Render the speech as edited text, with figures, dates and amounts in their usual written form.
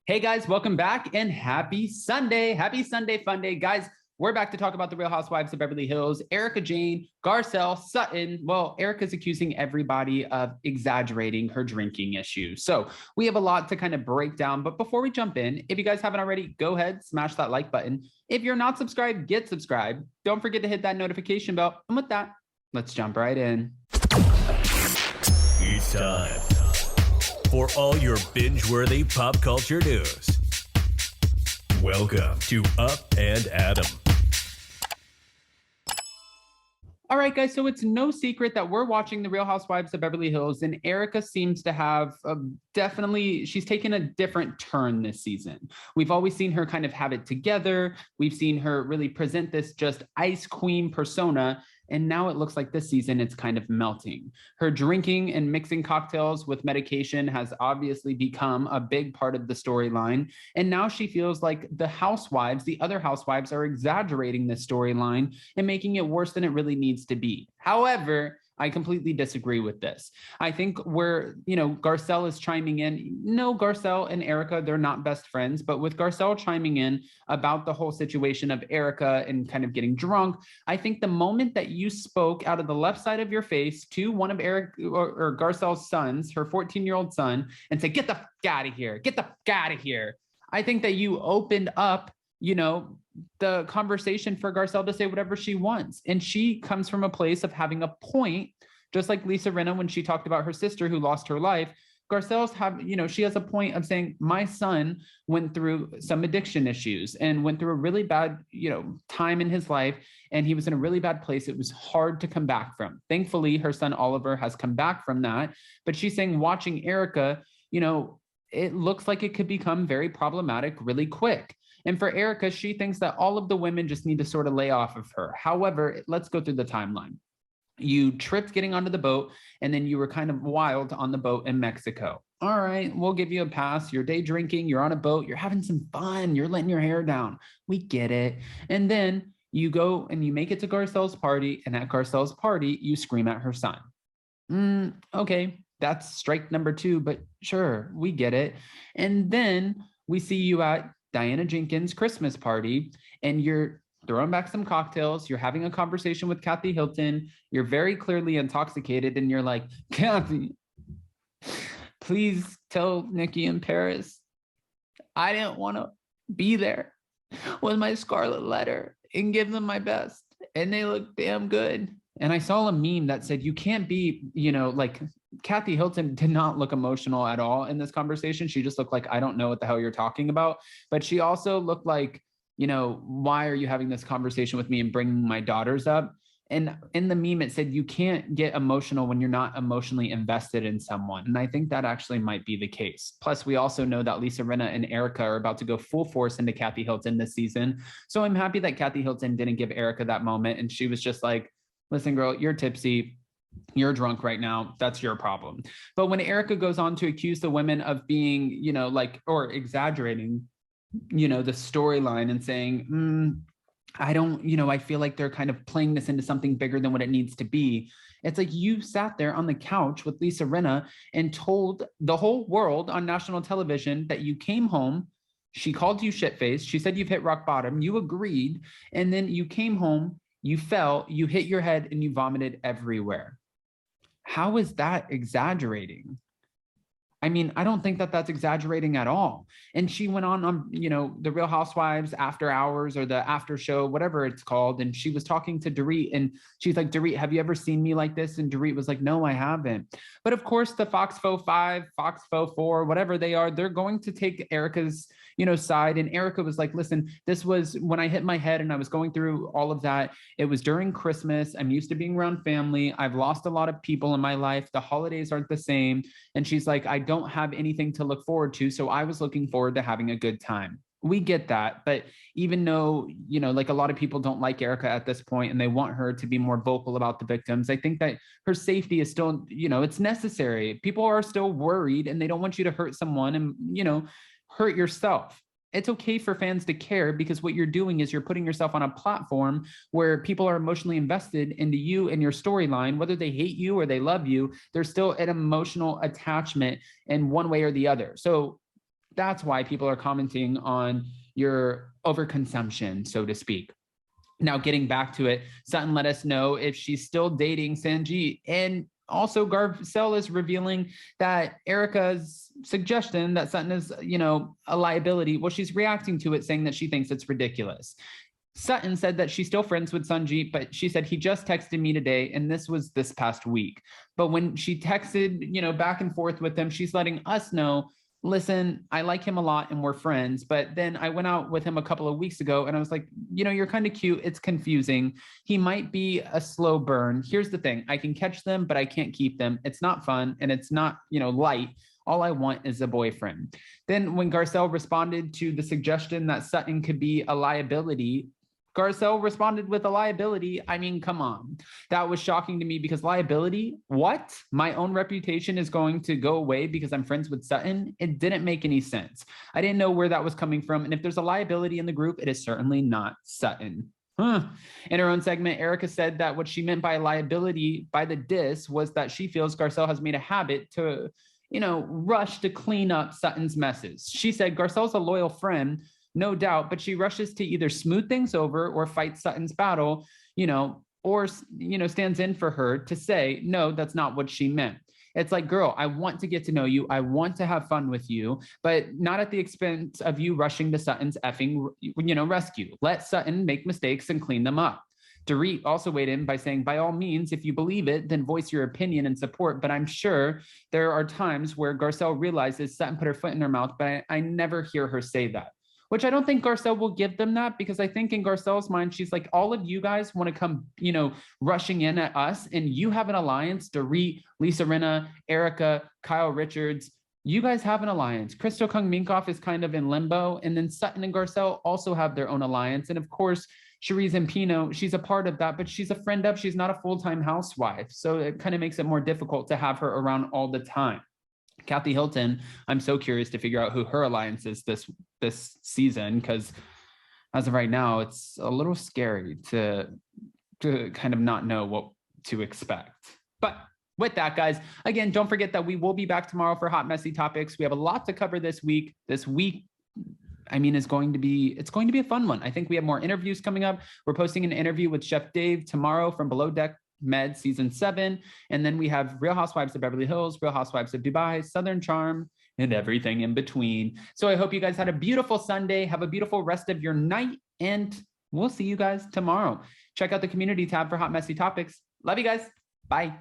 Hey guys, welcome back and happy Sunday. Happy Sunday fun day. Guys, we're back to talk about the Real Housewives of Beverly Hills. Erika, Jayne, Garcelle, Sutton. Well, Erika's accusing everybody of exaggerating her drinking issue. So we have a lot to kind of break down. But before we jump in, if you guys haven't already, go ahead, smash that like button. If you're not subscribed, get subscribed. Don't forget to hit that notification bell. And with that, let's jump right in. It's time for all your binge-worthy pop culture news. Welcome to Up and Adam. All right, guys, so it's no secret that we're watching The Real Housewives of Beverly Hills, and Erika seems to have she's taken a different turn this season. We've always seen her kind of have it together. We've seen her really present this just ice queen persona, and now it looks like this season it's kind of melting. Her drinking and mixing cocktails with medication has obviously become a big part of the storyline, and now she feels like the other housewives are exaggerating this storyline and making it worse than it really needs to be. However, I completely disagree with this. I think Garcelle is chiming in. No, Garcelle and Erika, they're not best friends, but with Garcelle chiming in about the whole situation of Erika and kind of getting drunk, I think the moment that you spoke out of the left side of your face to one of Garcelle's sons, her 14-year-old son, and said, get the f out of here, get the f out of here. I think that you opened up the conversation for Garcelle to say whatever she wants. And she comes from a place of having a point, just like Lisa Rinna, when she talked about her sister who lost her life. Garcelle's she has a point of saying, my son went through some addiction issues and went through a really bad, time in his life. And he was in a really bad place. It was hard to come back from. Thankfully, her son, Oliver, has come back from that. But she's saying, watching Erika, it looks like it could become very problematic really quick. And for Erika, she thinks that all of the women just need to sort of lay off of her. However, let's go through the timeline. You tripped getting onto the boat, and then you were kind of wild on the boat in Mexico. All right, we'll give you a pass. You're day drinking, you're on a boat, you're having some fun, you're letting your hair down. We get it. And then you go and you make it to Garcelle's party, and at Garcelle's party, you scream at her son. Okay, that's strike number 2, but sure, we get it. And then we see you at Diana Jenkins' Christmas party, and you're throwing back some cocktails, you're having a conversation with Kathy Hilton, you're very clearly intoxicated, and you're like, Kathy, please tell Nikki and Paris I didn't want to be there with my scarlet letter and give them my best, and they look damn good. And I saw a meme that said, you can't be, Kathy Hilton did not look emotional at all in this conversation. She just looked like, I don't know what the hell you're talking about. But she also looked like, why are you having this conversation with me and bringing my daughters up? And in the meme, it said, you can't get emotional when you're not emotionally invested in someone. And I think that actually might be the case. Plus, we also know that Lisa Rinna and Erika are about to go full force into Kathy Hilton this season. So I'm happy that Kathy Hilton didn't give Erika that moment. And she was just like, listen, girl, you're tipsy. You're drunk right now. That's your problem. But when Erika goes on to accuse the women of being, or exaggerating, the storyline and saying, I feel like they're kind of playing this into something bigger than what it needs to be. It's like you sat there on the couch with Lisa Rinna and told the whole world on national television that you came home. She called you shit-faced. She said you've hit rock bottom. You agreed. And then you came home, you fell, you hit your head, and you vomited everywhere. How is that exaggerating? I mean, I don't think that that's exaggerating at all. And she went on, the Real Housewives After Hours or the After Show, whatever it's called. And she was talking to Dorit, and she's like, Dorit, have you ever seen me like this? And Dorit was like, no, I haven't. But of course, the Fox Faux 5, Fox Faux 4, whatever they are, they're going to take Erika's, side. And Erika was like, listen, this was when I hit my head and I was going through all of that. It was during Christmas. I'm used to being around family. I've lost a lot of people in my life. The holidays aren't the same. And she's like, I don't have anything to look forward to. So I was looking forward to having a good time. We get that. But even though, a lot of people don't like Erika at this point and they want her to be more vocal about the victims, I think that her safety is still, it's necessary. People are still worried and they don't want you to hurt someone and, hurt yourself. It's okay for fans to care because what you're doing is you're putting yourself on a platform where people are emotionally invested into you and your storyline. Whether they hate you or they love you, there's still an emotional attachment in one way or the other. So that's why people are commenting on your overconsumption, so to speak. Now, getting back to it, Sutton let us know if she's still dating Sanjeet. And also Garcelle is revealing that Erika's suggestion that Sutton is, a liability, well, she's reacting to it, saying that she thinks it's ridiculous. Sutton said that she's still friends with Sanjeet, but she said he just texted me today, and this was this past week. But when she texted, back and forth with him, she's letting us know, listen, I like him a lot and we're friends. But then I went out with him a couple of weeks ago and I was like, you're kind of cute. It's confusing. He might be a slow burn. Here's the thing. I can catch them, but I can't keep them. It's not fun. And it's not, light. All I want is a boyfriend. Then when Garcelle responded to the suggestion that Sutton could be a liability, Garcelle responded with a liability. I mean, come on. That was shocking to me because liability, what? My own reputation is going to go away because I'm friends with Sutton? It didn't make any sense. I didn't know where that was coming from. And if there's a liability in the group, it is certainly not Sutton. In her own segment, Erika said that what she meant by liability by the diss was that she feels Garcelle has made a habit to, rush to clean up Sutton's messes. She said Garcelle's a loyal friend, no doubt, but she rushes to either smooth things over or fight Sutton's battle, or, stands in for her to say, no, that's not what she meant. It's like, girl, I want to get to know you. I want to have fun with you, but not at the expense of you rushing to Sutton's effing, rescue. Let Sutton make mistakes and clean them up. Dorit also weighed in by saying, by all means, if you believe it, then voice your opinion and support. But I'm sure there are times where Garcelle realizes Sutton put her foot in her mouth, but I never hear her say that. Which I don't think Garcelle will give them that, because I think in Garcelle's mind, she's like, all of you guys want to come, rushing in at us, and you have an alliance, Dorit, Lisa Rinna, Erika, Kyle Richards. You guys have an alliance. Crystal Kung Minkoff is kind of in limbo, and then Sutton and Garcelle also have their own alliance. And of course, Cherise and Pino, she's a part of that, but she's a friend of, she's not a full-time housewife. So it kind of makes it more difficult to have her around all the time. Kathy Hilton, I'm so curious to figure out who her alliance is this season, because as of right now, it's a little scary to kind of not know what to expect. But with that, guys, again, don't forget that we will be back tomorrow for Hot Messy Topics. We have a lot to cover this week. This week, I mean, it's going to be a fun one. I think we have more interviews coming up. We're posting an interview with Chef Dave tomorrow from Below Deck Med season 7, and then we have Real Housewives of Beverly Hills, Real Housewives of Dubai, Southern Charm, and everything in between. So I hope you guys had a beautiful Sunday. Have a beautiful rest of your night, and we'll see you guys tomorrow. Check out the community tab for Hot Messy Topics. Love you guys. Bye.